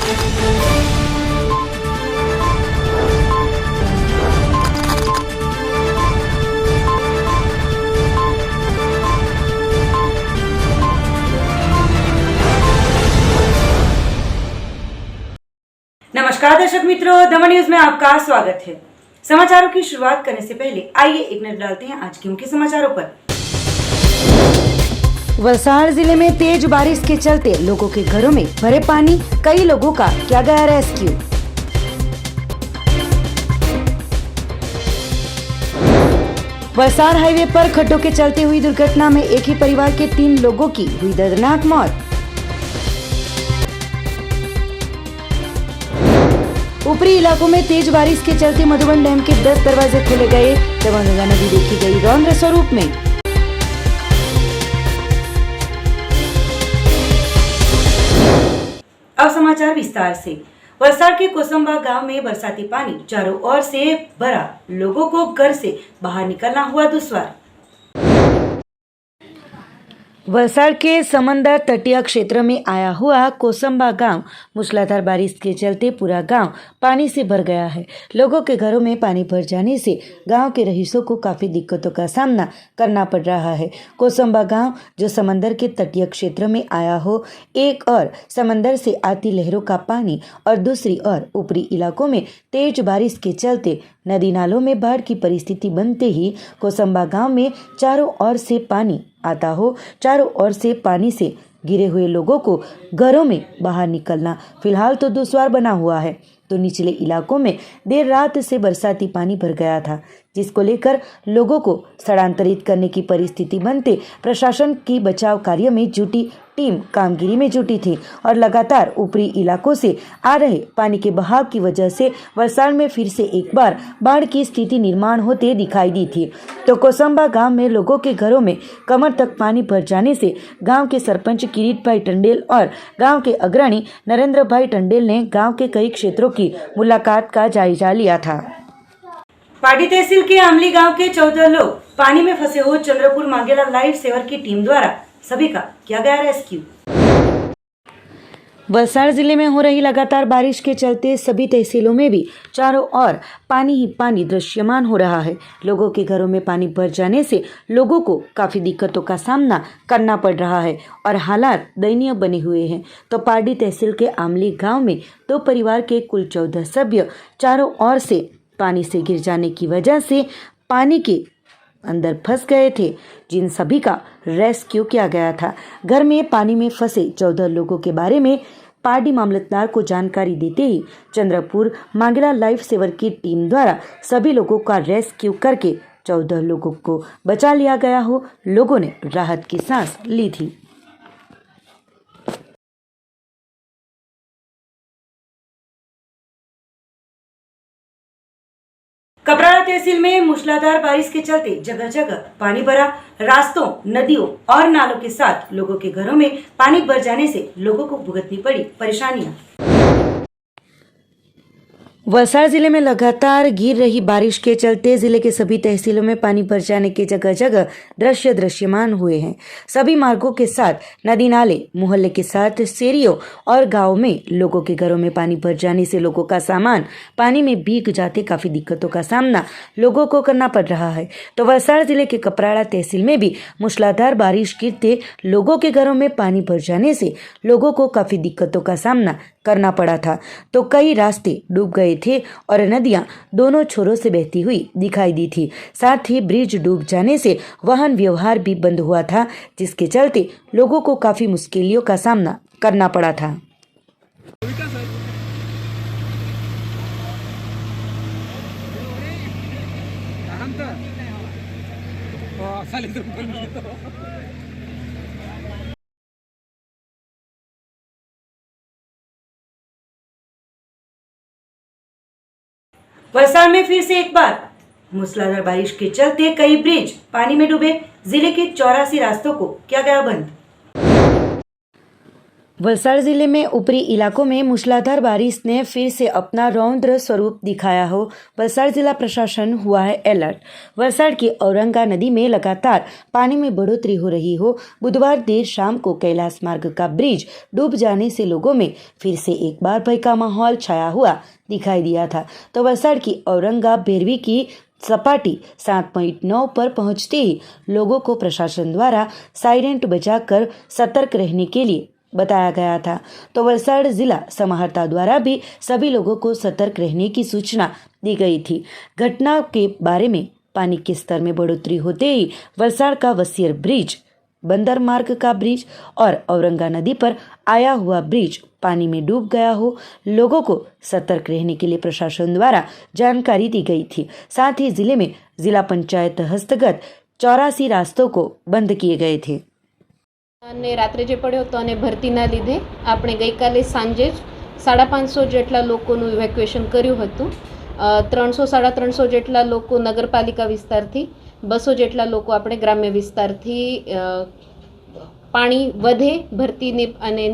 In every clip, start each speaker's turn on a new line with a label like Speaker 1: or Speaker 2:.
Speaker 1: नमस्कार दर्शक मित्रों, दमन न्यूज में आपका स्वागत है। समाचारों की शुरुआत करने से पहले आइए एक नजर डालते हैं आज के मुख्य समाचारों पर। वलसाड़ जिले में तेज बारिश के चलते लोगों के घरों में भरे पानी, कई लोगों का किया गया रेस्क्यू। वलसाड़ हाईवे पर खड्डों के चलते हुई दुर्घटना में एक ही परिवार के 3 लोगों की हुई दर्दनाक मौत। ऊपरी इलाकों में तेज बारिश के चलते मधुबन डैम के 10 दरवाजे खोले गए। दमनगंगा नदी देखी गई रौद्र स्वरूप में। अब समाचार विस्तार से। वलसाड़ के कोसंबा गांव में बरसाती पानी चारों ओर से भरा, लोगों को घर से बाहर निकलना हुआ दुश्वार। वलसाड़ के समंदर तटीय क्षेत्र में आया हुआ कोसंबा गांव मूसलाधार बारिश के चलते पूरा गांव पानी से भर गया है। लोगों के घरों में पानी भर जाने से गांव के रहीशों को काफी दिक्कतों का सामना करना पड़ रहा है। कोसंबा गांव जो समंदर के तटीय क्षेत्र में आया हो, एक और समंदर से आती लहरों का पानी और दूसरी ओर ऊपरी इलाकों में तेज बारिश के चलते नदी नालों में बाढ़ की परिस्थिति बनते ही कोसंबा गांव में चारों ओर से पानी आता हो। चारों ओर से पानी से घिरे हुए लोगों को घरों में बाहर निकलना फिलहाल तो दुश्वार बना हुआ है। तो निचले इलाकों में देर रात से बरसाती पानी भर गया था, जिसको लेकर लोगों को स्थलांतरित करने की परिस्थिति बनते प्रशासन की बचाव कार्य में जुटी टीम कामगिरी में जुटी थी और लगातार ऊपरी इलाकों से आ रहे पानी के बहाव की वजह से वलसाड़ में फिर से एक बार बाढ़ की स्थिति निर्माण होते दिखाई दी थी। तो कोसंबा गांव में लोगों के घरों में कमर तक पानी भर जाने से गांव के सरपंच किरीट भाई टंडेल और गांव के अग्रणी नरेंद्र भाई टंडेल ने गांव के कई क्षेत्रों की मुलाकात का जायजा लिया था। पाटी तहसील के आमली गांव के 14 लोग पानी में फंसे हो चंद्रपुर मांगेला लाइफ सेवर की टीम द्वारा सभी का किया गया रेस्क्यू। वलसाड़ जिले में हो रही लगातार बारिश के चलते सभी तहसीलों में भी चारों ओर पानी ही पानी दृश्यमान हो रहा है। लोगों के घरों में पानी भर जाने से लोगों को काफी दिक्कतों का सामना करना पड़ रहा है और हालात दयनीय बने हुए हैं। तो पाटी तहसील के आमली गांव में 2 परिवार के कुल 14 सभ्य चारों ओर से पानी से घिर जाने की वजह से पानी के अंदर फंस गए थे, जिन सभी का रेस्क्यू किया गया था। घर में पानी में फंसे 14 लोगों के बारे में पार्टी मामलतदार को जानकारी देते ही चंद्रपुर मांगेला लाइफ सेवर की टीम द्वारा सभी लोगों का रेस्क्यू करके 14 लोगों को बचा लिया गया हो। लोगों ने राहत की सांस ली थी। कपराड़ा तहसील में मूसलाधार बारिश के चलते जगह जगह पानी भरा, रास्तों, नदियों और नालों के साथ लोगों के घरों में पानी भर जाने से लोगों को भुगतनी पड़ी परेशानियां। वलसाड़ जिले में लगातार गिर रही बारिश के चलते जिले के सभी तहसीलों में पानी भर जाने के जगह जगह दृश्य दृश्यमान हुए हैं। सभी मार्गों के साथ नदी नाले, मोहल्ले के साथ शेरियों और गांव में लोगों के घरों में पानी भर जाने से लोगों का सामान पानी में भीग जाते काफी दिक्कतों का सामना लोगों को करना पड़ रहा है। तो वलसाड़ जिले के कपराड़ा तहसील में भी मूसलाधार बारिश गिरते लोगों के घरों में पानी भर जाने से लोगों को काफी दिक्कतों का सामना करना पड़ा था। तो कई रास्ते डूब गए थे और नदियां दोनों छोरों से बहती हुई दिखाई दी थी। साथ ही ब्रिज डूब जाने से वाहन व्यवहार भी बंद हुआ था, जिसके चलते लोगों को काफी मुश्किलों का सामना करना पड़ा था। वलसाड़ में फिर से एक बार मूसलाधार बारिश के चलते कई ब्रिज पानी में डूबे। जिले के 84 रास्तों को किया गया बंद। वलसाड़ जिले में ऊपरी इलाकों में मूसलाधार बारिश ने फिर से अपना रौद्र स्वरूप दिखाया हो। वलसाड़ जिला प्रशासन हुआ है अलर्ट। वलसाड़ की औरंगा नदी में लगातार पानी में बढ़ोतरी हो रही हो। बुधवार देर शाम को कैलाश मार्ग का ब्रिज डूब जाने से लोगों में फिर से एक बार भय का माहौल छाया हुआ दिखाई दिया था। तो वलसाड़ की औरंगा बेरवी की सपाटी 7.9 पर पहुंचते ही लोगों को प्रशासन द्वारा साइरेंट बजाकर सतर्क रहने के लिए बताया गया था। तो वलसाड़ जिला समाहर्ता द्वारा भी सभी लोगों को सतर्क रहने की सूचना दी गई थी। घटना के बारे में पानी के स्तर में बढ़ोतरी होते ही वलसाड़ का वसीयर ब्रिज, बंदर मार्ग का ब्रिज और औरंगा नदी पर आया हुआ ब्रिज पानी में डूब गया हो। लोगों को सतर्क रहने के लिए प्रशासन द्वारा जानकारी दी गई थी। साथ ही जिले में जिला पंचायत हस्तगत 84 रास्तों को बंद किए गए थे।
Speaker 2: અને રાત્રે જે પડ્યો હતો અને ભરતીના લીધે આપણે ગઈકાલે સાંજે જ 550 જેટલા લોકોનું ઇવેક્યુએશન કર્યું હતું। 300-350 જેટલા લોકો નગરપાલિકા વિસ્તારથી, 200 જેટલા લોકો આપણે ગ્રામ્ય વિસ્તારથી પાણી વધે ભરતીને અને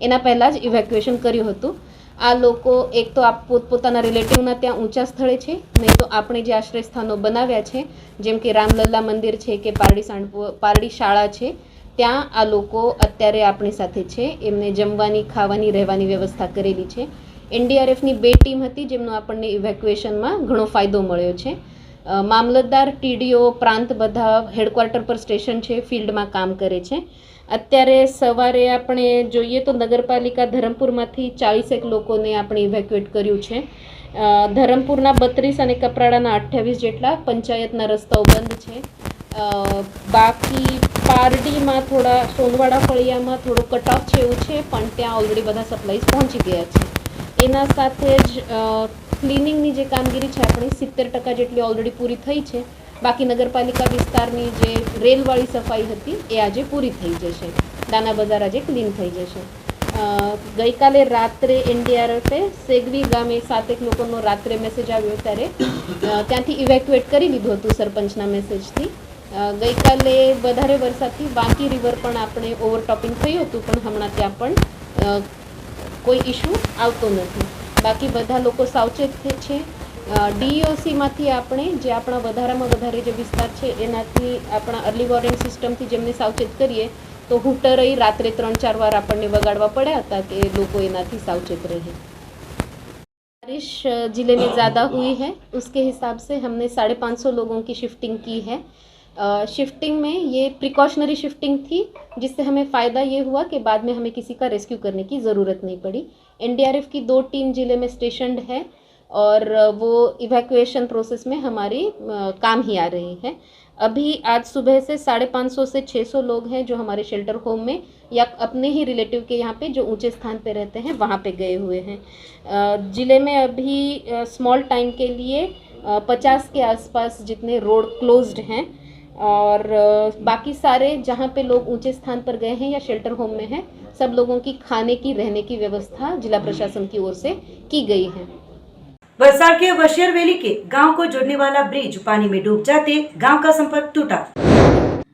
Speaker 2: એના પહેલાં જ ઇવેક્યુએશન કર્યું હતું। આ લોકો એક તો પોતપોતાના રિલેટિવના ત્યાં ઊંચા સ્થળે છે, નહીં તો આપણે જે આશ્રય સ્થાનો બનાવ્યા છે જેમ કે રામલલ્લા મંદિર છે કે પારડી શાળા છે, ત્યાં આ લોકો અત્યારે આપણી સાથે છે। એમને જમવાની, ખાવાની, રહેવાની વ્યવસ્થા કરેલી છે। એનડીઆરએફની 2 ટીમ હતી જેમનો આપણને ઇવેક્યુએશનમાં ઘણો ફાયદો મળ્યો છે। મામલતદાર, ટીડીઓ, પ્રાંત બધા હેડક્વાર્ટર પર સ્ટેશન છે, ફિલ્ડમાં કામ કરે છે। અત્યારે સવારે આપણે જોઈએ તો નગરપાલિકા ધરમપુરમાંથી 40 લોકોને આપણે ઇવેક્યુએટ કર્યું છે। ધરમપુરના 32 અને કપરાડાના 28 જેટલા પંચાયતના રસ્તાઓ બંધ છે। બાકી પારડીમાં થોડા સોનવાડા ફળિયામાં થોડો કટ ઓફ છે એવું છે, પણ ત્યાં ઓલરેડી બધા સપ્લાઈઝ પહોંચી ગયા છે। એના સાથે જ ક્લિનિંગની જે કામગીરી છે આપણી 70% જેટલી ઓલરેડી પૂરી થઈ છે। બાકી નગરપાલિકા વિસ્તારની જે રેલવાળી સફાઈ હતી એ આજે પૂરી થઈ જશે। દાના બજાર આજે ક્લીન થઈ જશે। ગઈકાલે રાત્રે એનડીઆરએફે સેગવી ગામે 7 લોકોનો રાત્રે મેસેજ આવ્યો ત્યારે ત્યાંથી ઇવેક્યુએટ કરી લીધું હતું સરપંચના મેસેજથી। ગઈકાલે વધારે વરસાદથી વાંકી રિવર પણ આપણે ઓવરટોપિંગ થયું હતું, પણ હમણાં ત્યાં પણ કોઈ ઇશ્યુ આવતો નથી। બાકી બધા લોકો સાવચેત છે। ડીઓસીમાંથી આપણે જે આપણા વધારામાં વધારે જે વિસ્તાર છે એનાથી આપણા અર્લી વોર્નિંગ સિસ્ટમથી જેમને સાવચેત કરીએ તો હુટરઈ રાત્રે 3-4 વાર આપણને વગાડવા પડ્યા હતા કે લોકો એનાથી સાવચેત રહે। बारिश ज़िले में ज़्यादा हुई है, उसके हिसाब से हमने 550 लोगों की शिफ्टिंग की है। शिफ्टिंग में ये प्रिकॉशनरी शिफ्टिंग थी, जिससे हमें फ़ायदा ये हुआ कि बाद में हमें किसी का रेस्क्यू करने की ज़रूरत नहीं पड़ी। एनडीआरएफ की 2 टीम ज़िले में स्टेशनड है और वो इवैक्यूएशन प्रोसेस में हमारी काम ही आ रही है। अभी आज सुबह से 550 से 600 लोग हैं जो हमारे शेल्टर होम में या अपने ही रिलेटिव के यहाँ पे जो ऊंचे स्थान पे रहते हैं वहाँ पे गए हुए हैं। ज़िले में अभी स्मॉल टाइम के लिए 50 के आसपास जितने रोड क्लोज्ड हैं और बाकी सारे जहाँ पे लोग ऊंचे स्थान पर गए हैं या शेल्टर होम में हैं, सब लोगों की खाने की, रहने की व्यवस्था जिला प्रशासन की ओर से की गई है।
Speaker 1: वलसाड़ के वशियर वैली के गांव को जोड़ने वाला ब्रिज पानी में डूब जाते गांव का संपर्क टूटा।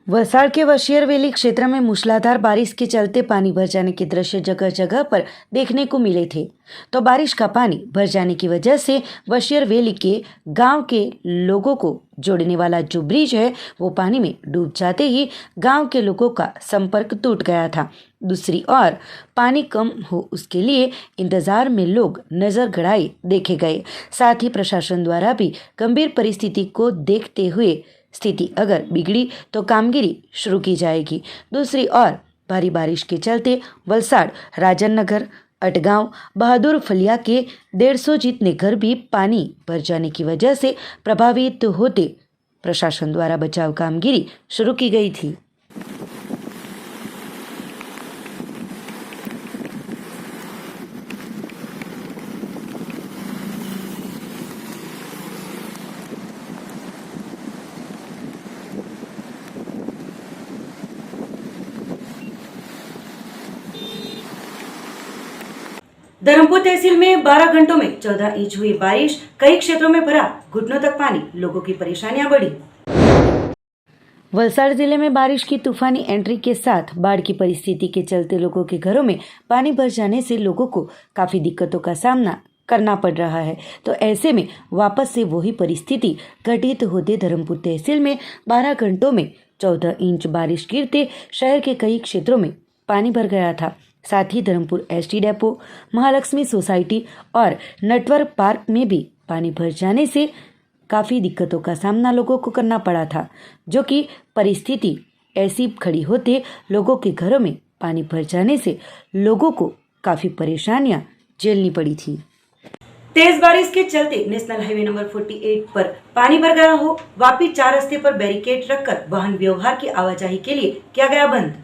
Speaker 1: वलसाड़ के वशियर वैली क्षेत्र में मूसलाधार बारिश के चलते पानी भर जाने के दृश्य जगह जगह पर देखने को मिले थे। तो बारिश का पानी भर जाने की वजह से वशियर वैली के गांव के लोगों को जोड़ने वाला जो ब्रिज है वो पानी में डूब जाते ही गांव के लोगों का संपर्क टूट गया था। दूसरी ओर पानी कम हो उसके लिए इंतजार में लोग नजर गड़ाए देखे गए। साथ ही प्रशासन द्वारा भी गंभीर परिस्थिति को देखते हुए स्थिति अगर बिगड़ी तो कामगिरी शुरू की जाएगी। दूसरी ओर भारी बारिश के चलते वलसाड़, राजन नगर, अटगांव, बहादुर फलिया के 150 जितने घर भी पानी भर जाने की वजह से प्रभावित होते प्रशासन द्वारा बचाव कामगिरी शुरू की गई थी। धर्मपुर तहसील में 12 घंटों में 14 इंच हुई बारिश, कई क्षेत्रों में भरा घुटनों तक पानी, लोगों की परेशानियां बढ़ी। वलसाड़ जिले में बारिश की तूफानी एंट्री के साथ बाढ़ की परिस्थिति के चलते लोगों के घरों में पानी भर जाने से लोगों को काफ़ी दिक्कतों का सामना करना पड़ रहा है। तो ऐसे में वापस से वही परिस्थिति घटित होते धर्मपुर तहसील में 12 घंटों में 14 इंच बारिश गिरते शहर के कई क्षेत्रों में पानी भर गया था। साथ ही Dharampur ST depot, Mahalaxmi society और नटवर पार्क में भी पानी भर जाने से काफ़ी दिक्कतों का सामना लोगों को करना पड़ा था, जो कि परिस्थिति ऐसी खड़ी होते लोगों के घरों में पानी भर जाने से लोगों को काफ़ी परेशानियां झेलनी पड़ी थी। तेज बारिश के चलते नेशनल हाईवे नंबर 48 पर पानी भर गया हो। वापी 4 रास्ते पर बैरिकेड रखकर वाहन व्यवहार की आवाजाही के लिए किया गया बंद।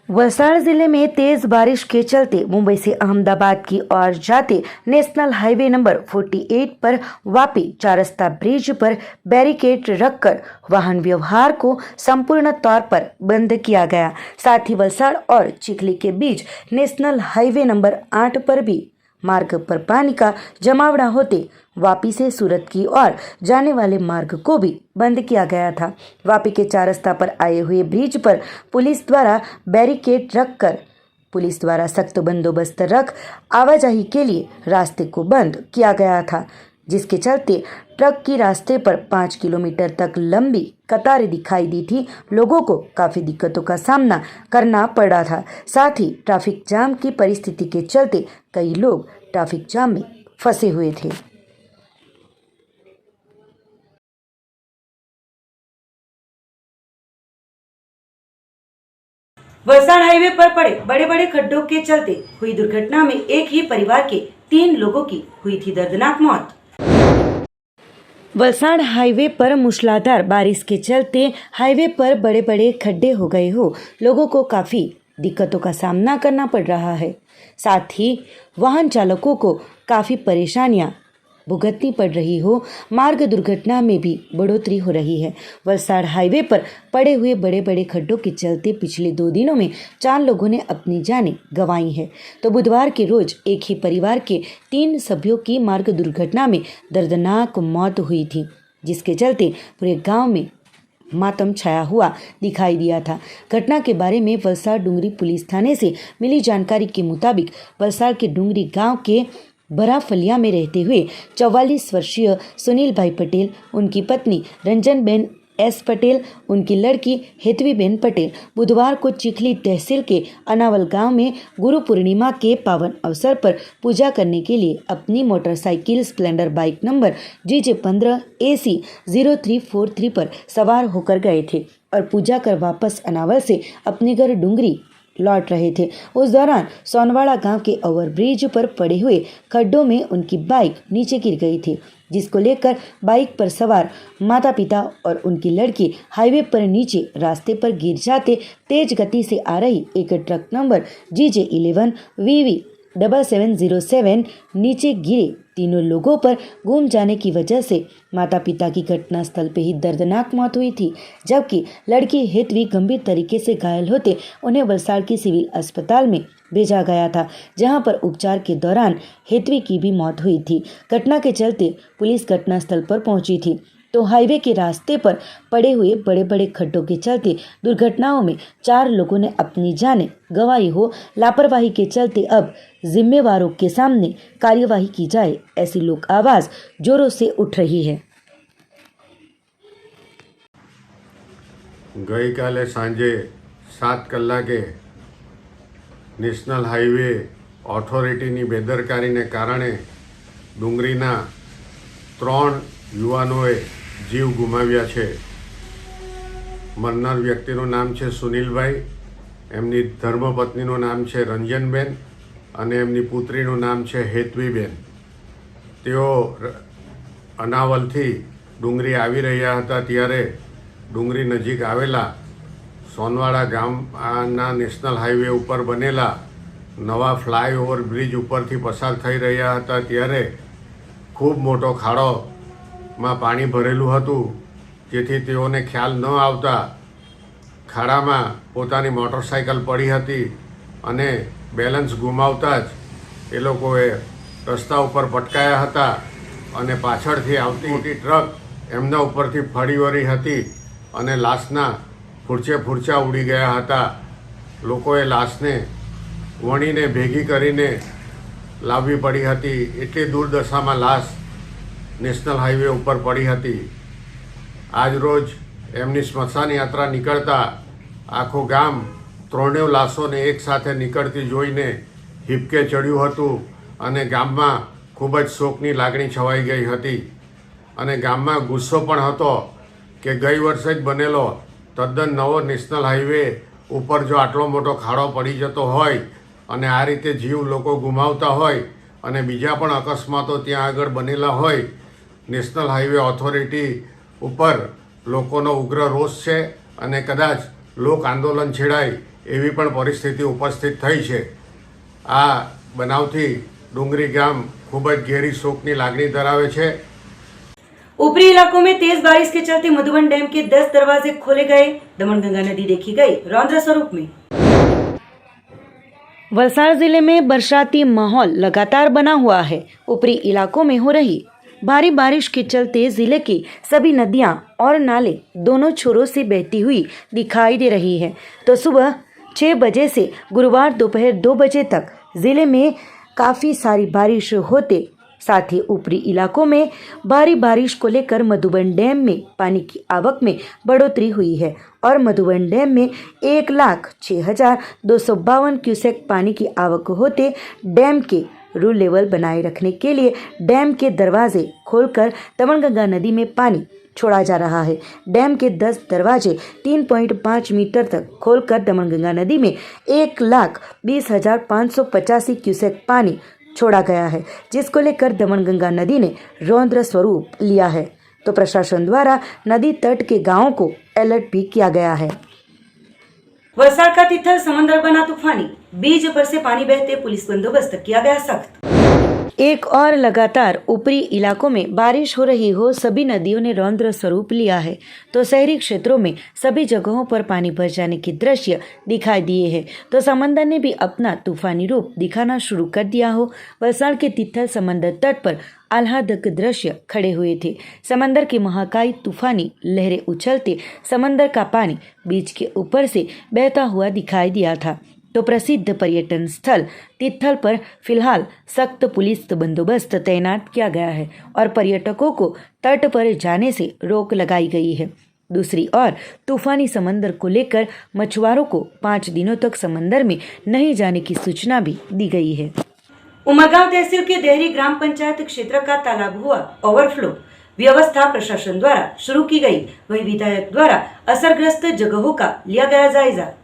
Speaker 1: वलसाड़ जिले में तेज बारिश के चलते मुंबई से अहमदाबाद की ओर जाते नेशनल हाईवे नंबर 48 पर वापी 4 रास्ता ब्रिज पर बैरिकेड रखकर वाहन व्यवहार को संपूर्ण तौर पर बंद किया गया। साथ ही वलसाड़ और चिखली के बीच नेशनल हाईवे नंबर 8 पर भी मार्ग पर पानी का जमावड़ा होते वापी से सूरत की ओर जाने वाले मार्ग को भी बंद किया गया था। वापी के 4 रास्ता पर आए हुए ब्रिज पर पुलिस द्वारा बैरिकेड रखकर पुलिस द्वारा सख्त बंदोबस्त रख आवाजाही के लिए रास्ते को बंद किया गया था, जिसके चलते ट्रक की रास्ते पर 5 किलोमीटर तक लंबी कतारें दिखाई दी थी। लोगों को काफ़ी दिक्कतों का सामना करना पड़ा था। साथ ही ट्रैफिक जाम की परिस्थिति के चलते कई लोग ट्रैफिक जाम में फंसे हुए थे। वलसाड़ हाईवे पर पड़े बड़े बड़े खड्डों के चलते हुई दुर्घटना में एक ही परिवार के 3 लोगों की हुई थी दर्दनाक मौत। वलसाड़ हाईवे पर मूसलाधार बारिश के चलते हाईवे पर बड़े बड़े खड्डे हो गए हो। लोगों को काफ़ी दिक्कतों का सामना करना पड़ रहा है। साथ ही वाहन चालकों को काफ़ी परेशानियां भुगतनी पड़ रही हो। मार्ग दुर्घटना में भी बढ़ोतरी हो रही है। वलसाड़ हाईवे पर पड़े हुए बड़े बड़े खड्डों के चलते पिछले 2 दिनों में 4 लोगों ने अपनी जानें गंवाई है। तो बुधवार के रोज एक ही परिवार के 3 सभ्यों की मार्ग दुर्घटना में दर्दनाक मौत हुई थी, जिसके चलते पूरे गांव में मातम छाया हुआ दिखाई दिया था। घटना के बारे में वलसाड़ डूंगरी पुलिस थाने से मिली जानकारी के मुताबिक वलसाड़ के डूंगरी गांव के बराफलिया में रहते हुए 44 वर्षीय सुनील भाई पटेल, उनकी पत्नी रंजन बेन एस पटेल, उनकी लड़की हेतवी बेन पटेल बुधवार को चिखली तहसील के अनावल गांव में गुरु पूर्णिमा के पावन अवसर पर पूजा करने के लिए अपनी motorcycle Splendor bike number GJ15 AC 0343 पर सवार होकर गए थे और पूजा कर वापस अनावल से अपने घर डूंगरी लौट रहे थे। उस दौरान सोनवाड़ा गांव के ओवरब्रिज पर पड़े हुए खड्डों में उनकी बाइक नीचे गिर गई थी, जिसको लेकर बाइक पर सवार माता पिता और उनकी लड़की हाईवे पर नीचे रास्ते पर गिर जाते तेज गति से आ रही एक ट्रक नंबर GJ11 VV 7707 नीचे गिरे। तीनों लोगों पर गुम जाने की वजह से माता पिता की घटनास्थल पे ही दर्दनाक मौत हुई थी, जबकि लड़की हेतवी गंभीर तरीके से घायल होते उन्हें वलसाड़ की सिविल अस्पताल में भेजा गया था, जहां पर उपचार के दौरान हेतवी की भी मौत हुई थी। घटना के चलते पुलिस घटनास्थल पर पहुंची थी। तो हाईवे के रास्ते पर पड़े हुए बड़े बड़े खड्डों के चलते दुर्घटनाओं में 4 लोगों ने अपनी जानें गंवाई हो। लापरवाही के चलते अब जिम्मेवारों के सामने कार्यवाही की जाए, ऐसी लोक आवाज जोरों से उठ रही है।
Speaker 3: गई काले सांजे 7 कलाके नेशनल हाईवे ऑथोरिटीनी बेदरकारीने कारणे डूंगरीना 3 युवानोए जीव गुमाव्या छे। मरनार व्यक्तिનું નામ છે સુનિલભાઈ, એમની ધર્મપત્નીનું નામ છે રંજનબેન અને એમની પુત્રીનું નામ છે હેતવીબેન। તેઓ અનાવલથી ડુંગરી આવી રહ્યા હતા ત્યારે ડુંગરી નજીક આવેલા સોનવાડા ગામના નેશનલ હાઈવે ઉપર બનેલા નવા ફ્લાયઓવર બ્રિજ ઉપરથી પસાર થઈ રહ્યા હતા ત્યારે ખૂબ મોટો ખાડોમાં પાણી ભરેલું હતું, જેથી તેઓને ખ્યાલ ન આવતા ખાડામાં પોતાની મોટરસાઇકલ પડી હતી અને બેલેન્સ ગુમાવતા જ એ લોકોએ રસ્તા ઉપર પટકાયા હતા અને પાછળથી આવતી મોટી ટ્રક એમના ઉપરથી ફરી વળી હતી અને લાશના ફૂરચા ઉડી ગયા હતા. લોકોએ લાશને વણીને ભેગી કરીને લાવવી પડી હતી. એટલી દુર્દશામાં લાશ નેશનલ હાઈવે ઉપર પડી હતી. આજરોજ એમની સ્મશાન યાત્રા નીકળતા આખું ગામ ત્રણેય લાશોને એકસાથે નીકળતી જોઈને હિબકે ચડ્યું હતું અને ગામમાં ખૂબ જ શોકની લાગણી છવાઈ ગઈ હતી. અને ગામમાં ગુસ્સો પણ હતો કે ગઈ વર્ષે જ બનેલો તદ્દન નવો નેશનલ હાઈવે ઉપર જો આટલો મોટો ખાડો પડી જતો હોય અને આ રીતે જીવ લોકો ગુમાવતા હોય અને બીજા પણ અકસ્માતો ત્યાં આગળ બનેલા હોય, નેશનલ હાઈવે ઓથોરિટી ઉપર લોકોનો ઉગ્ર રોષ છે અને કદાચ લોક આંદોલન છેડાય એવી પણ પરિસ્થિતિ ઉપસ્થિત થઈ છે. આ બનાવથી ડુંગરી ગામ ખૂબ જ ઘેરી શોકની લાગણી ધરાવે છે.
Speaker 1: ऊपरी इलाकों में तेज बारिश के चलते मधुबन डैम के 10 दरवाजे खोले गए. दमनगंगा नदी देखी गई रौद्र स्वरूप में. वलसाड़ जिले में बरसाती माहौल लगातार बना हुआ है. ऊपरी इलाकों में हो रही भारी बारिश के चलते जिले की सभी नदियां और नाले दोनों छोरों से बहती हुई दिखाई दे रही है. तो सुबह 6 बजे से गुरुवार दोपहर 2 बजे तक जिले में काफ़ी सारी बारिश होते साथ ही ऊपरी इलाकों में भारी बारिश को लेकर मधुबन डैम में पानी की आवक में बढ़ोतरी हुई है और मधुबन डैम में 1,06,252 क्यूसेक पानी की आवक होते डैम के रू लेवल बनाए रखने के लिए डैम के दरवाजे खोलकर दमनगंगा नदी में पानी छोड़ा जा रहा है. डैम के 10 दरवाजे 3.5 मीटर तक खोलकर दमनगंगा नदी में 1,20,585 क्यूसेक पानी छोड़ा गया है, जिसको लेकर दमनगंगा नदी ने रौद्र स्वरूप लिया है. तो प्रशासन द्वारा नदी तट के गांवों को अलर्ट भी किया गया है. वलसाड़ का तिथल समंदर बना तूफानी. बीच पर से पानी बहते पुलिस बंदोबस्त किया गया सख्त. एक और लगातार ऊपरी इलाकों में बारिश हो रही हो, सभी नदियों ने रौद्र स्वरूप लिया है. तो शहरी क्षेत्रों में सभी जगहों पर पानी भर जाने के दृश्य दिखाई दिए हैं. तो समंदर ने भी अपना तूफानी रूप दिखाना शुरू कर दिया हो. वलसाड़ के तिथल समंदर तट पर आह्लादक दृश्य खड़े हुए थे. समंदर की महाकाय तूफानी लहरें उछलते समंदर का पानी बीच के ऊपर से बहता हुआ दिखाई दिया था. तो प्रसिद्ध पर्यटन स्थल तिथल पर फिलहाल सख्त पुलिस बंदोबस्त तैनात किया गया है और पर्यटकों को तट पर जाने से रोक लगाई गई है. दूसरी ओर तूफानी समंदर को लेकर मछुआरों को 5 दिनों तक समंदर में नहीं जाने की सूचना भी दी गई है. उमरगांव तहसील के देहरी ग्राम पंचायत क्षेत्र का तालाब हुआ ओवरफ्लो. व्यवस्था प्रशासन द्वारा शुरू की गई. वही विधायक द्वारा असरग्रस्त जगहों का लिया गया जायजा.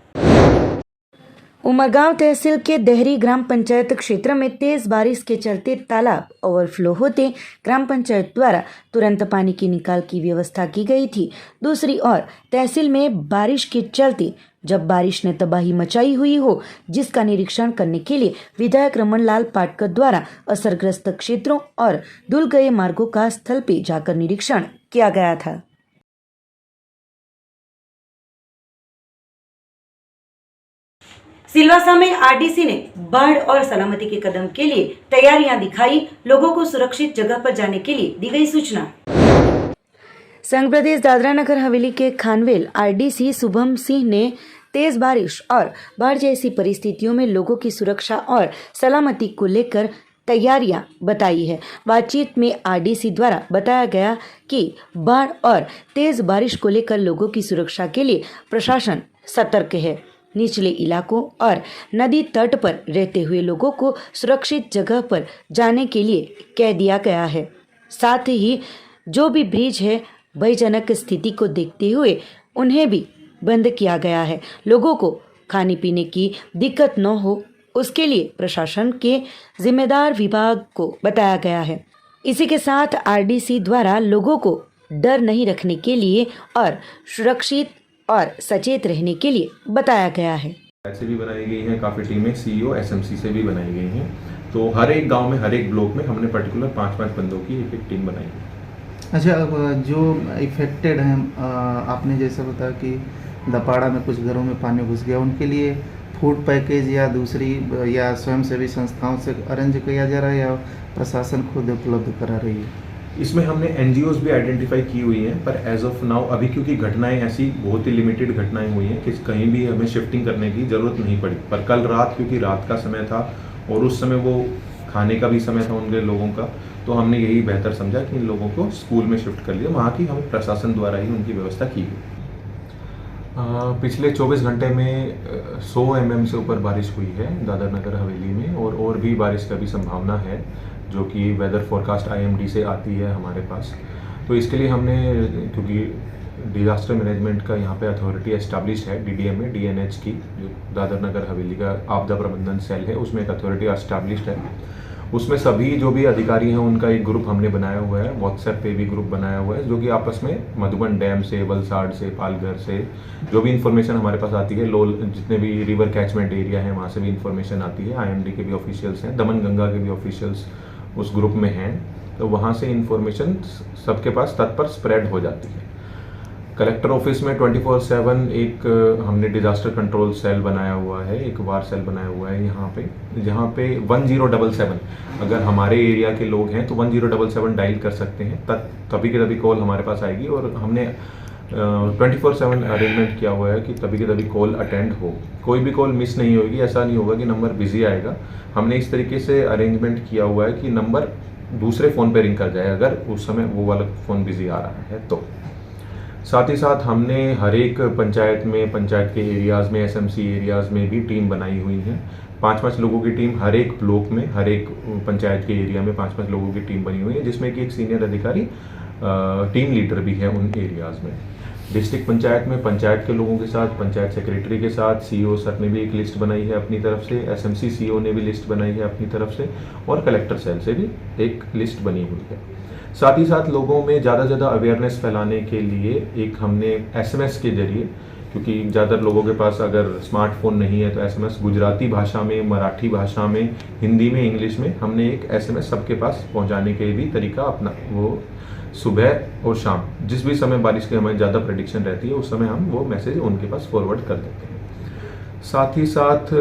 Speaker 1: उमरगांव तहसील के देहरी ग्राम पंचायत क्षेत्र में तेज बारिश के चलते तालाब ओवरफ्लो होते ग्राम पंचायत द्वारा तुरंत पानी की निकाल की व्यवस्था की गई थी. दूसरी ओर तहसील में बारिश के चलते जब बारिश ने तबाही मचाई हुई हो, जिसका निरीक्षण करने के लिए विधायक रमनलाल पाटकर द्वारा असरग्रस्त क्षेत्रों और धुल गए मार्गों का स्थल पे जाकर निरीक्षण किया गया था. सिलवासा में आरडीसी ने बाढ़ और सलामती के कदम के लिए तैयारियां दिखाई. लोगों को सुरक्षित जगह पर जाने के लिए दी गई सूचना. संघ प्रदेश दादरा नगर हवेली के खानवेल आरडीसी शुभम सिंह ने तेज बारिश और बाढ़ जैसी परिस्थितियों में लोगों की सुरक्षा और सलामती को लेकर तैयारियां बताई है. बातचीत में आरडीसी द्वारा बताया गया कि बाढ़ और तेज बारिश को लेकर लोगों की सुरक्षा के लिए प्रशासन सतर्क है. निचले इलाकों और नदी तट पर रहते हुए लोगों को सुरक्षित जगह पर जाने के लिए कह दिया गया है. साथ ही जो भी ब्रिज है भयजनक स्थिति को देखते हुए उन्हें भी बंद किया गया है. लोगों को खाने पीने की दिक्कत न हो, उसके लिए प्रशासन के जिम्मेदार विभाग को बताया गया है. इसी के साथ आरडीसी द्वारा लोगों को डर नहीं रखने के लिए और सुरक्षित और सचेत रहने के लिए बताया गया है.
Speaker 4: से भी बनाई गई है काफ़ी टीमें, सीईओ एसएमसी से भी बनाई गई हैं. तो हर एक गांव में हर एक ब्लॉक में हमने पर्टिकुलर 5-5 बंदों की एक टीम बनाई है.
Speaker 5: अच्छा, अब जो इफेक्टेड हैं, आपने जैसा बताया कि दपाड़ा में कुछ घरों में पानी घुस गया, उनके लिए फूड पैकेज या दूसरी या स्वयंसेवी संस्थाओं से अरेंज किया जा रहा है या प्रशासन खुद उपलब्ध करा रही है?
Speaker 4: इसमें हमने एनजीओज भी आइडेंटिफाई की हुई हैं, पर एज ऑफ नाउ अभी क्योंकि घटनाएं ऐसी बहुत ही लिमिटेड घटनाएं हुई हैं कि कहीं भी हमें शिफ्टिंग करने की ज़रूरत नहीं पड़ी। पर कल रात क्योंकि रात का समय था और उस समय वो खाने का भी समय था उनके लोगों का, तो हमने यही बेहतर समझा कि इन लोगों को स्कूल में शिफ्ट कर लिया। वहाँ की हमें प्रशासन द्वारा ही उनकी व्यवस्था की गई। पिछले 24 घंटे में 100 mm से ऊपर बारिश हुई है दादर नगर हवेली में, और भी बारिश का भी संभावना है, जो कि वेदर फोरकास्ट IMD से आती है हमारे पास। तो इसके लिए हमने, क्योंकि डिजास्टर मैनेजमेंट का यहाँ पे अथॉरिटी एस्टैब्लिश है DDM में, DNH की, जो दादर नगर हवेली का आपदा प्रबंधन सेल है, उसमें एक अथॉरिटी एस्टैब्लिश्ड है। उसमें सभी जो भी अधिकारी हैं उनका एक ग्रुप हमने बनाया हुआ है, व्हाट्सएप पे भी ग्रुप बनाया हुआ है, जो कि आपस में मधुबन डैम से, वलसाड़ से, पालघर से जो भी इंफॉर्मेशन हमारे पास आती है, जितने भी रिवर कैचमेंट एरिया है वहाँ से भी इंफॉर्मेशन आती है। IMD के भी ऑफिशियल्स हैं, दमन गंगा के भी ऑफिशियल्स उस ग्रुप में हैं, तो वहाँ से इंफॉर्मेशन सबके पास तत्पर स्प्रेड हो जाती है। कलेक्टर ऑफिस में 24/7 एक हमने डिजास्टर कंट्रोल सेल बनाया हुआ है, एक वार सेल बनाया हुआ है यहाँ पे, जहाँ पे 1077 अगर हमारे एरिया के लोग हैं तो 1077 डायल कर सकते हैं, तभी के तभी कॉल हमारे पास आएगी। और हमने 24/7 अरेंजमेंट किया हुआ है कि तभी के तभी कॉल अटेंड हो, कोई भी कॉल मिस नहीं होगी। ऐसा नहीं होगा कि नंबर बिजी आएगा। हमने इस तरीके से अरेंजमेंट किया हुआ है कि नंबर दूसरे फ़ोन पे रिंग कर जाए अगर उस समय वो वाला फ़ोन बिजी आ रहा है तो। साथ ही साथ हमने हर एक पंचायत में, पंचायत के एरियाज़ में, SMC एरियाज़ में भी टीम बनाई हुई है। 5-5 लोगों की टीम हर एक ब्लॉक में, हर एक पंचायत के एरिया में 5-5 लोगों की टीम बनी हुई है, जिसमें कि एक सीनियर अधिकारी टीम लीडर भी है उन एरियाज़ में। डिस्ट्रिक्ट पंचायत में पंचायत के लोगों के साथ, पंचायत सेक्रेटरी के साथ CO सर ने भी एक लिस्ट बनाई है अपनी तरफ से, SMC CO ने भी लिस्ट बनाई है अपनी तरफ से, और कलेक्टर सेल से भी एक लिस्ट बनी हुई है। साथ ही साथ लोगों में ज़्यादा से ज़्यादा अवेयरनेस फैलाने के लिए एक हमने SMS के जरिए, क्योंकि ज़्यादातर लोगों के पास अगर स्मार्टफोन नहीं है तो SMS गुजराती भाषा में, मराठी भाषा में, हिंदी में, इंग्लिश में हमने एक SMS सबके पास पहुंचाने के भी तरीका अपना, वो सुबह और शाम जिस भी समय बारिश की हमें ज़्यादा प्रेडिक्शन रहती है उस समय हम वो मैसेज उनके पास फॉरवर्ड कर देते हैं। साथ ही साथ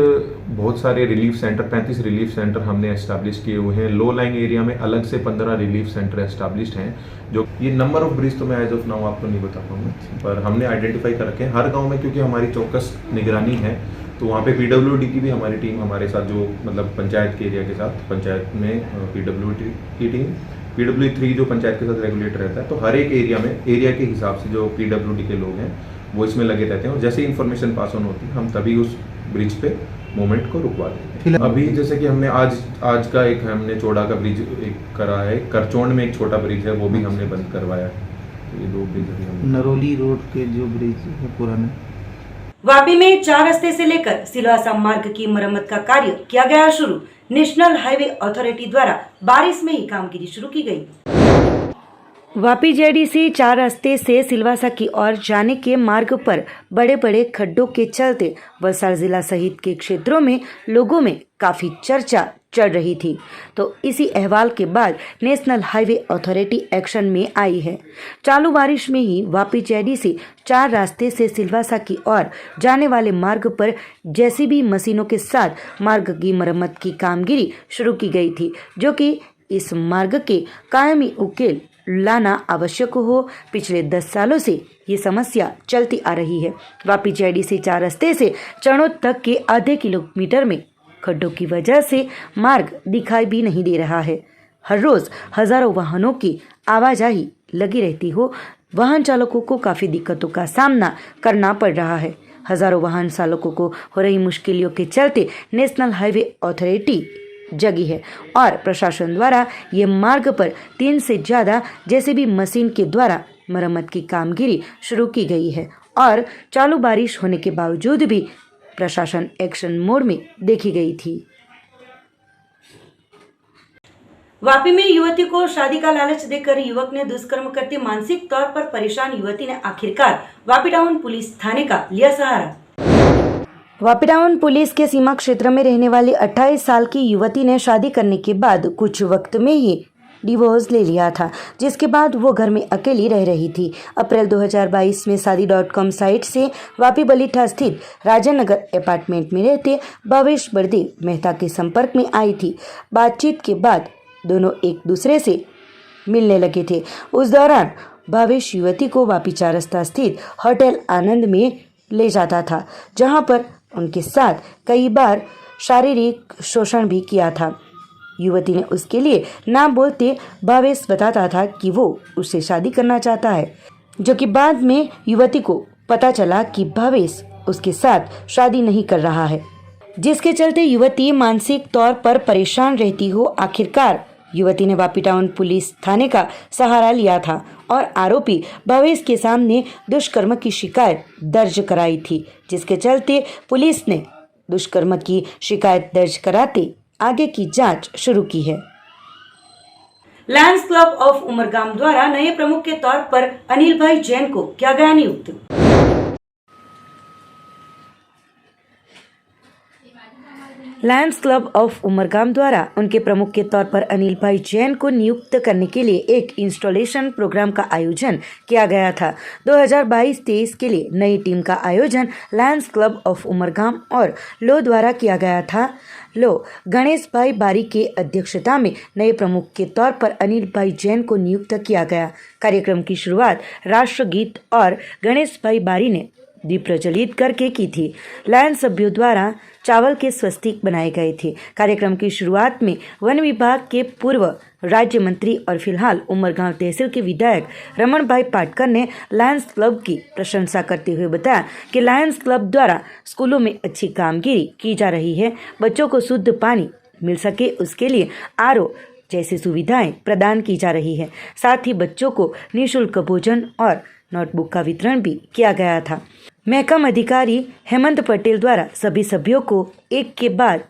Speaker 4: बहुत सारे रिलीफ सेंटर, 35 रिलीफ सेंटर हमने एस्टैब्लिश किए हुए हैं। लो लाइंग एरिया में अलग से 15 रिलीफ सेंटर एस्टैब्लिश्ड हैं। जो ये नंबर ऑफ ब्रिज तो मैं एज ऑफ नाउ आपको नहीं बता पाऊंगा, पर हमने आइडेंटिफाई कर रखे हैं हर गांव में, क्योंकि हमारी चौकस निगरानी है। तो वहाँ पे PWD की भी हमारी टीम हमारे साथ, जो मतलब पंचायत के एरिया के साथ, पंचायत में PWD की टीम, PW3 जो पंचायत के साथ रेगुलेटर रहता है, तो हर एक एरिया में एरिया के हिसाब से जो PWD के लोग हैं वो इसमें लगे रहते हैं, और जैसे इन्फॉर्मेशन पास ऑन होती है हम तभी उस ब्रिज पे मूवमेंट को रुकवा देते हैं। अभी जैसे कि हमने आज का एक हमने चौड़ा का ब्रिज एक करा है, करचौंड में एक छोटा ब्रिज है वो भी हमने बंद करवाया है। तो ये 2 ब्रिज अभी हमने,
Speaker 5: नरोली रोड के जो ब्रिज है पुराने।
Speaker 1: वापी में 4 रस्ते से लेकर सिलवासा मार्ग की मरम्मत का कार्य किया गया शुरू। नेशनल हाईवे अथॉरिटी द्वारा बारिश में ही कामगिरी शुरू की गई। वापी JDC 4 रास्ते से सिलवासा की ओर जाने के मार्ग पर बड़े बड़े खड्डों के चलते वलसाड़ जिला सहित के क्षेत्रों में लोगों में काफ़ी चर्चा चल रही थी। तो इसी अहवाल के बाद नेशनल हाईवे अथॉरिटी एक्शन में आई है। चालू बारिश में ही वापी JDC 4 रास्ते से सिलवासा की ओर जाने वाले मार्ग पर JCB मशीनों के साथ मार्ग की मरम्मत की कामगिरी शुरू की गई थी, जो कि इस मार्ग के कायमी उकेल लाना आवश्यक हो। पिछले 10 सालों से ये समस्या चलती आ रही है। वापी JDC 4 रास्ते से चरणों तक के आधे किलोमीटर में खड्डों की वजह से मार्ग दिखाई भी नहीं दे रहा है। हर रोज हजारों वाहनों की आवाजाही लगी रहती हो, वाहन चालकों को काफ़ी दिक्कतों का सामना करना पड़ रहा है। हजारों वाहन चालकों को हो रही मुश्किलों के चलते नेशनल हाईवे अथॉरिटी जगी है और प्रशासन द्वारा ये मार्ग पर 3 से ज़्यादा JCB मशीन के द्वारा मरम्मत की कामगिरी शुरू की गई है और चालू बारिश होने के बावजूद भी प्रशासन एक्शन मोड में देखी गई थी। वापी में युवती को शादी का लालच देकर युवक ने दुष्कर्म करते मानसिक तौर पर परेशान युवती ने आखिरकार वापी टाउन पुलिस थाने का लिया सहारा। वापी टाउन पुलिस के सीमा क्षेत्र में रहने वाली 28 साल की युवती ने शादी करने के बाद कुछ वक्त में ही डिवोर्स ले लिया था, जिसके बाद वो घर में अकेली रह रही थी। अप्रैल 2022 में शादी.com साइट से वापी बलीठा स्थित राजन नगर अपार्टमेंट में रहते भवेश बड़देव मेहता के संपर्क में आई थी। बातचीत के बाद दोनों एक दूसरे से मिलने लगे थे। उस दौरान भावेश युवती को वापी 4 रास्ता स्थित होटल आनंद में ले जाता था, जहां पर उनके साथ कई बार शारीरिक शोषण भी किया था। युवती ने उसके लिए ना बोलते भावेश बताता था कि वो उससे शादी करना चाहता है, जो कि बाद में युवती को पता चला कि भावेश उसके साथ शादी नहीं कर रहा है, जिसके चलते युवती मानसिक तौर पर परेशान रहती हो। आखिरकार युवती ने वापी टाउन पुलिस थाने का सहारा लिया था और आरोपी भावेश के सामने दुष्कर्म की शिकायत दर्ज कराई थी, जिसके चलते पुलिस ने दुष्कर्म की शिकायत दर्ज कराते आगे की जांच शुरू की है। लायंस क्लब ऑफ उमरगाम द्वारा नए प्रमुख के तौर पर अनिल भाई जैन को किया गया नियुक्त। लायंस क्लब ऑफ उमरगाम द्वारा उनके प्रमुख के तौर पर अनिल भाई जैन को नियुक्त करने के लिए एक इंस्टॉलेशन प्रोग्राम का आयोजन किया गया था। 2022-23 के लिए नई टीम का आयोजन लायंस क्लब ऑफ उमरगाम और लो द्वारा किया गया था। लो गणेश भाई बारी के अध्यक्षता में नए प्रमुख के तौर पर अनिल भाई जैन को नियुक्त किया गया। कार्यक्रम की शुरुआत राष्ट्रगीत और गणेश भाई बारी ने दीप प्रज्वलित करके की थी। लायंस सभ्यों द्वारा चावल के स्वस्तिक बनाए गए थे। कार्यक्रम की शुरुआत में वन विभाग के पूर्व राज्य मंत्री और फिलहाल उमरगांव तहसील के विधायक रमन भाई पाटकर ने लायंस क्लब की प्रशंसा करते हुए बताया कि लायंस क्लब द्वारा स्कूलों में अच्छी कामगिरी की जा रही है। बच्चों को शुद्ध पानी मिल सके उसके लिए आरओ जैसी सुविधाएं प्रदान की जा रही है। साथ ही बच्चों को निःशुल्क भोजन और नोटबुक का वितरण भी किया गया था। महकम अधिकारी हेमंत पटेल द्वारा सभी सभ्यों को एक के बाद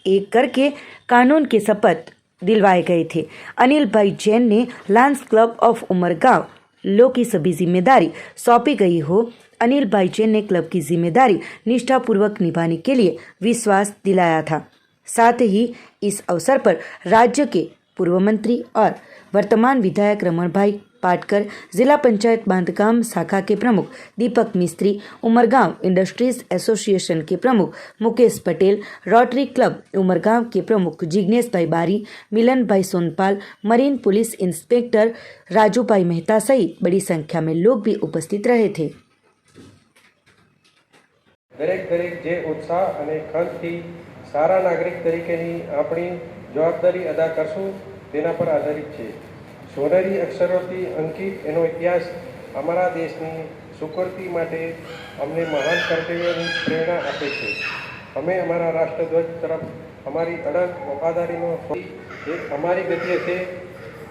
Speaker 1: एक करके कानून के शपथ दिलवाए गए थे। अनिल भाई जैन ने लायंस क्लब ऑफ उमरगांव लो की सभी जिम्मेदारी सौंपी गई हो। अनिल भाई जैन ने क्लब की जिम्मेदारी निष्ठापूर्वक निभाने के लिए विश्वास दिलाया था। साथ ही इस अवसर पर राज्य के पूर्व मंत्री और वर्तमान विधायक रमन भाई पाटकर, जिला पंचायत बांधकाम शाखा के प्रमुख दीपक मिस्त्री, उमरगांव इंडस्ट्रीज एसोसिएशन के प्रमुख मुकेश पटेल, रोटरी क्लब उमरगांव के प्रमुख जिग्नेश भाई बारी, मिलन भाई Sonpal, marine police inspector Raju भाई मेहता सहित बड़ी संख्या में लोग भी उपस्थित रहे थे।
Speaker 6: દરેક જે ઉત્સાહ અને ખંતથી સારા નાગરિક તરીકેની આપણી જવાબદારી અદા કરશું તેના પર આધારિત છે। સોનેરી અક્ષરોથી અંકિત એનો ઇતિહાસ અમારા દેશની સુકૃતિ માટે અમને મહાન કર્તવ્યની પ્રેરણા આપે છે। અમે અમારા રાષ્ટ્રધ્વજ તરફ અમારી અડગ વફાદારીનો એ અમારી ગતિ હશે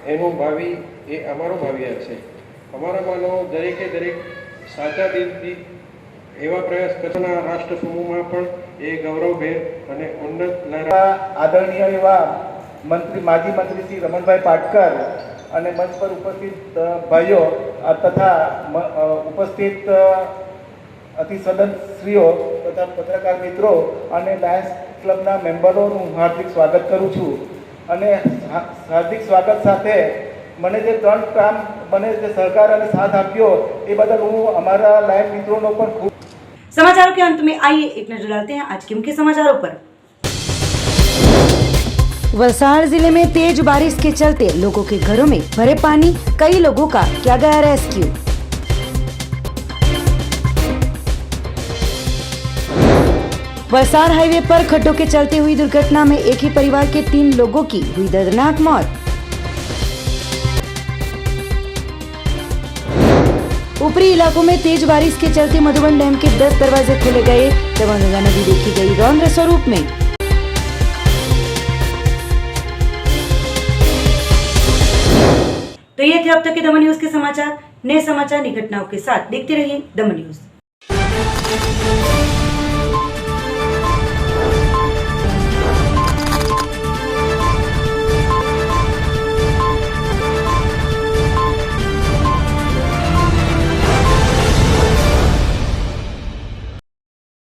Speaker 6: એનું ભાવિ એ અમારું ભાવિ હશે। અમારામાંનો દરેકે દરેક સાચા દિલથી એવા પ્રયાસ કરવાના રાષ્ટ્ર સમૂહમાં પણ એ ગૌરવભેર અને ઉન્નત લહેરા
Speaker 5: આદરણીય એવા મંત્રી માજી મંત્રી શ્રી રમણભાઈ પાટકર અને મંચ પર ઉપસ્થિત ભાઈઓ તથા ઉપસ્થિત અતિ સદસ્યશ્રીઓ તથા પત્રકાર મિત્રો અને લાયન્સ ક્લબના મેમ્બરોનું હાર્દિક સ્વાગત કરું છું। અને હાર્દિક સ્વાગત સાથે મને જે 3 કામ મને જે સહકાર અને સાથ આપ્યો એ બદલ હું અમારા લાયન મિત્રોનો પણ ખૂબ।
Speaker 1: समाचारों के अंत में आइए एक नजर डालते हैं आज के मुख्य समाचारों पर। वलसाड़ जिले में तेज बारिश के चलते लोगों के घरों में भरे पानी, कई लोगों का किया गया रेस्क्यू। वलसाड़ हाईवे पर खड्डों के चलते हुई दुर्घटना में एक ही परिवार के 3 लोगों की हुई दर्दनाक मौत। ऊपरी इलाकों में तेज बारिश के चलते मधुबन डैम के 10 दरवाजे खोले गए। दमनगंगा नदी देखी गई रौद्र स्वरूप में। तो ये थे अब तक के दमन न्यूज के समाचार। नए समाचार, नई घटनाओं के साथ देखते रहिए दमन न्यूज।